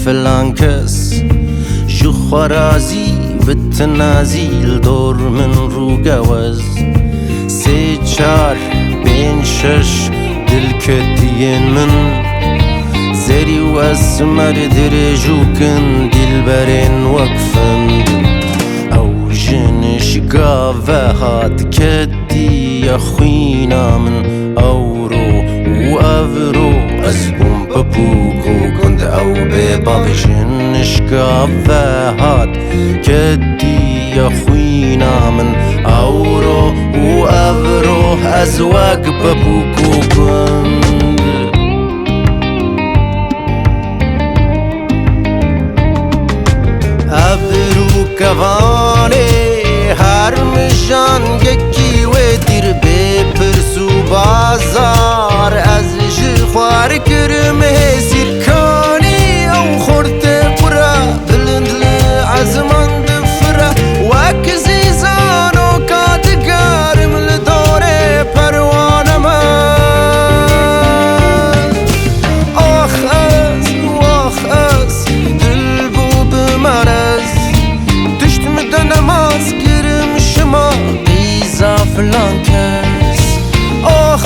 فلان کس جو خوارازی بتنازیل دور من رو گوز سه چار بین شش دل کتین من زری و اسمر درجو کن دل برین وقفن او جنش قاوه هات کتی یا خوینا من اورو و افرو ازبون ببوکو کند او بباض جنش قاوه هات کتی یا خوینا من اورو و افرو ازواق ببوکو کند ابرو کوانه هر مشان یکی و دیر بپرسو بازار از جخوار کرم سیرکانی او خورت قرا بلند لعزمان دفرا وکزی زانو کاتگارم لدور پروانه من آخ از دل بو بمرز دشت مدن نماز گرم شما بیزا فلان کس آخ